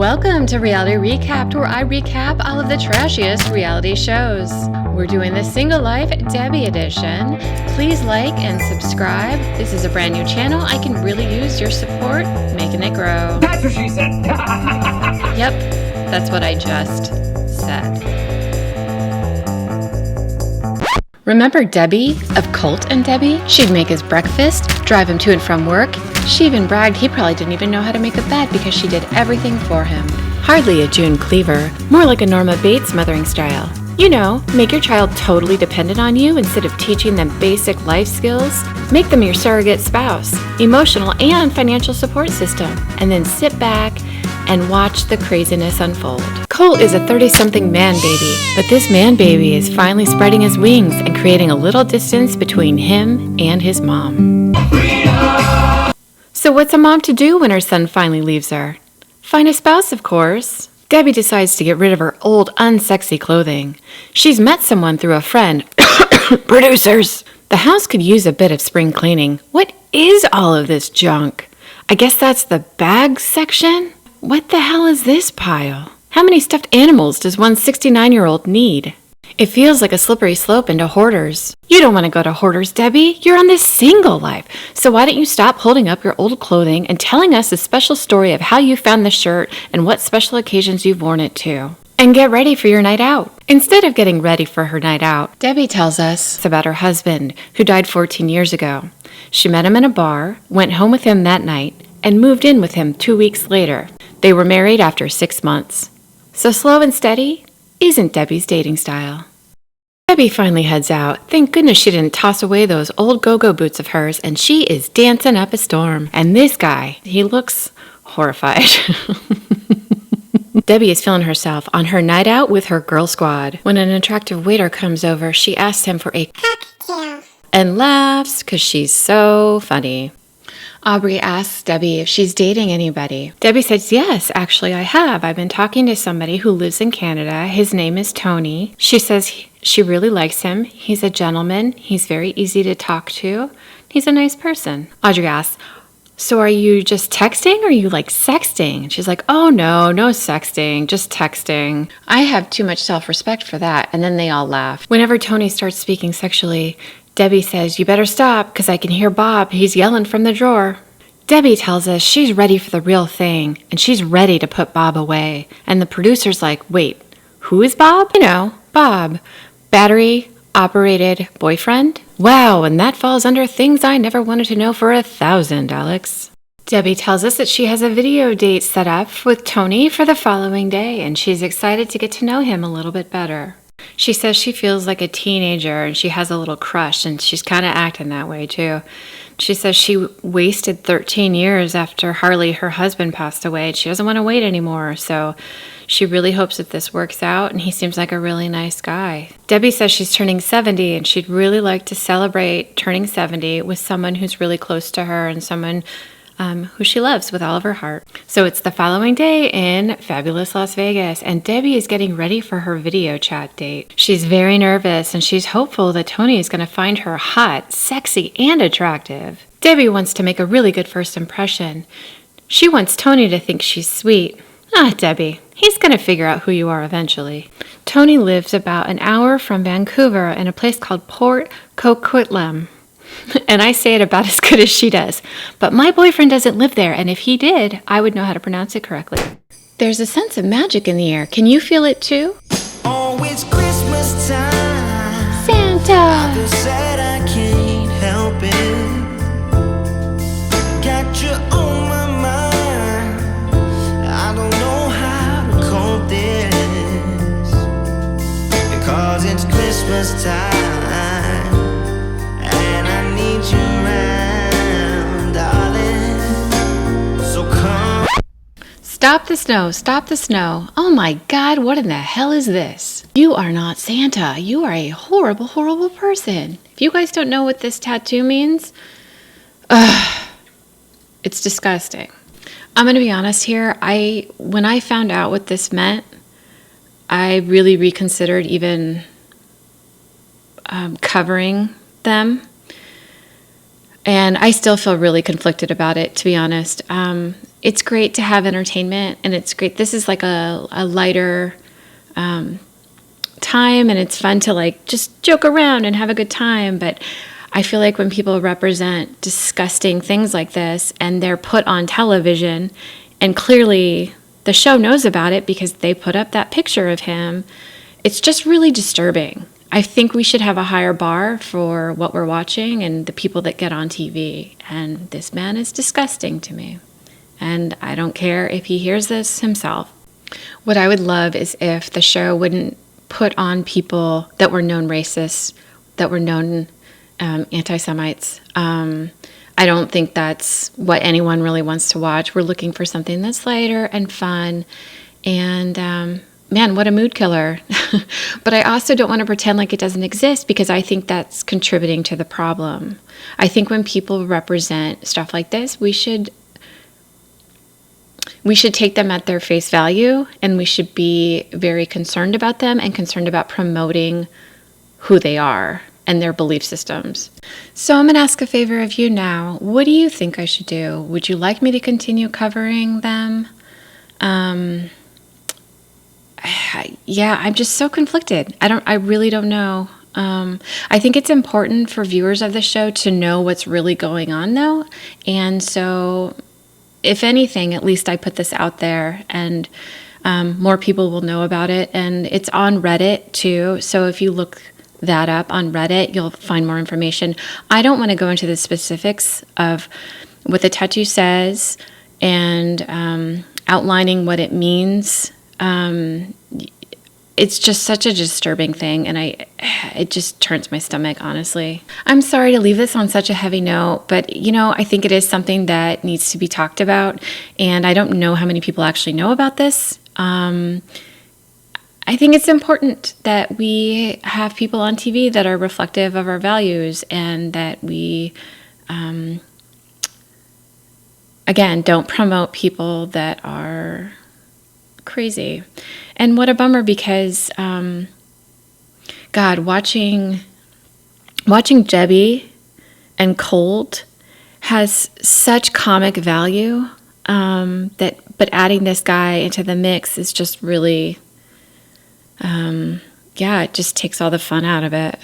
Welcome to Reality Recapped, where I recap all of the trashiest reality shows. We're doing the Single Life Debbie edition. Please like and subscribe. This is a brand new channel. I can really use your support making it grow. That's what she said. Yep, that's what I just said. Remember Debbie of Colt and Debbie? She'd make his breakfast, drive him to and from work. She even bragged he probably didn't even know how to make a bed because she did everything for him. Hardly a June Cleaver, more like a Norma Bates mothering style. You know, make your child totally dependent on you instead of teaching them basic life skills. Make them your surrogate spouse, emotional and financial support system, and then sit back and watch the craziness unfold. Colt is a 30-something man baby, but this man baby is finally spreading his wings and creating a little distance between him and his mom. So what's a mom to do when her son finally leaves her? Find a spouse, of course. Debbie decides to get rid of her old, unsexy clothing. She's met someone through a friend. Producers! The house could use a bit of spring cleaning. What is all of this junk? I guess that's the bags section? What the hell is this pile? How many stuffed animals does one 69-year-old need? It feels like a slippery slope into Hoarders. You don't want to go to Hoarders, Debbie. You're on this single life. So why don't you stop holding up your old clothing and telling us a special story of how you found the shirt and what special occasions you've worn it to? And get ready for your night out. Instead of getting ready for her night out, Debbie tells us about her husband, who died 14 years ago. She met him in a bar, went home with him that night, and moved in with him 2 weeks later. They were married after 6 months. So slow and steady isn't Debbie's dating style. Debbie finally heads out. Thank goodness she didn't toss away those old go-go boots of hers, and she is dancing up a storm. And this guy, he looks horrified. Debbie is feeling herself on her night out with her girl squad. When an attractive waiter comes over, she asks him for a cocktail and laughs because she's so funny. Aubrey asks Debbie if she's dating anybody. Debbie says, yes, actually I have. I've been talking to somebody who lives in Canada. His name is Tony. She says she really likes him. He's a gentleman. He's very easy to talk to. He's a nice person. Audrey asks, so are you just texting or are you like sexting? She's like, oh no sexting, just texting. I have too much self-respect for that. And then they all laugh. Whenever Tony starts speaking sexually, Debbie says, you better stop because I can hear Bob. He's yelling from the drawer. Debbie tells us she's ready for the real thing and she's ready to put Bob away. And the producer's like, wait, who is Bob? You know, Bob. Battery-operated boyfriend? Wow, and that falls under things I never wanted to know for 1,000, Alex. Debbie tells us that she has a video date set up with Tony for the following day and she's excited to get to know him a little bit better. She says she feels like a teenager and she has a little crush and she's kind of acting that way too. She says she wasted 13 years after Harley, her husband, passed away and she doesn't want to wait anymore. So she really hopes that this works out and he seems like a really nice guy. Debbie says she's turning 70 and she'd really like to celebrate turning 70 with someone who's really close to her and someone who she loves with all of her heart. So it's the following day in fabulous Las Vegas, and Debbie is getting ready for her video chat date. She's very nervous, and she's hopeful that Tony is going to find her hot, sexy, and attractive. Debbie wants to make a really good first impression. She wants Tony to think she's sweet. Debbie, he's going to figure out who you are eventually. Tony lives about an hour from Vancouver in a place called Port Coquitlam. And I say it about as good as she does. But my boyfriend doesn't live there, and if he did, I would know how to pronounce it correctly. There's a sense of magic in the air. Can you feel it too? Oh, it's Christmas time. Santa! I feel sad, I can't help it. Got you on my mind. I don't know how to cope this, because it's Christmas time. Stop the snow, stop the snow. Oh my God, what in the hell is this? You are not Santa. You are a horrible, horrible person. If you guys don't know what this tattoo means, it's disgusting. I'm going to be honest here. When I found out what this meant, I really reconsidered even covering them. And I still feel really conflicted about it, to be honest. it's great to have entertainment, and it's great. This is like a lighter time, and it's fun to like just joke around and have a good time. But I feel like when people represent disgusting things like this and they're put on television, and clearly the show knows about it because they put up that picture of him, it's just really disturbing. I think we should have a higher bar for what we're watching and the people that get on TV. And this man is disgusting to me. And I don't care if he hears this himself. What I would love is if the show wouldn't put on people that were known racists, that were known anti-Semites. I don't think that's what anyone really wants to watch. We're looking for something that's lighter and fun. And man, what a mood killer. But I also don't want to pretend like it doesn't exist, because I think that's contributing to the problem. I think when people represent stuff like this, we should take them at their face value, and we should be very concerned about them and concerned about promoting who they are and their belief systems. So I'm going to ask a favor of you now. What do you think I should do? Would you like me to continue covering them? Yeah, I'm just so conflicted. I really don't know. I think it's important for viewers of the show to know what's really going on, though. And so, if anything, at least I put this out there, and more people will know about it. And it's on Reddit, too. So if you look that up on Reddit, you'll find more information. I don't want to go into the specifics of what the tattoo says and outlining what it means. It's just such a disturbing thing, and it just turns my stomach, honestly. I'm sorry to leave this on such a heavy note, but, I think it is something that needs to be talked about, and I don't know how many people actually know about this. I think it's important that we have people on TV that are reflective of our values, and that we, again, don't promote people that are crazy. And what a bummer, because God, watching Debbie and Colt has such comic value, but adding this guy into the mix is just really, it just takes all the fun out of it.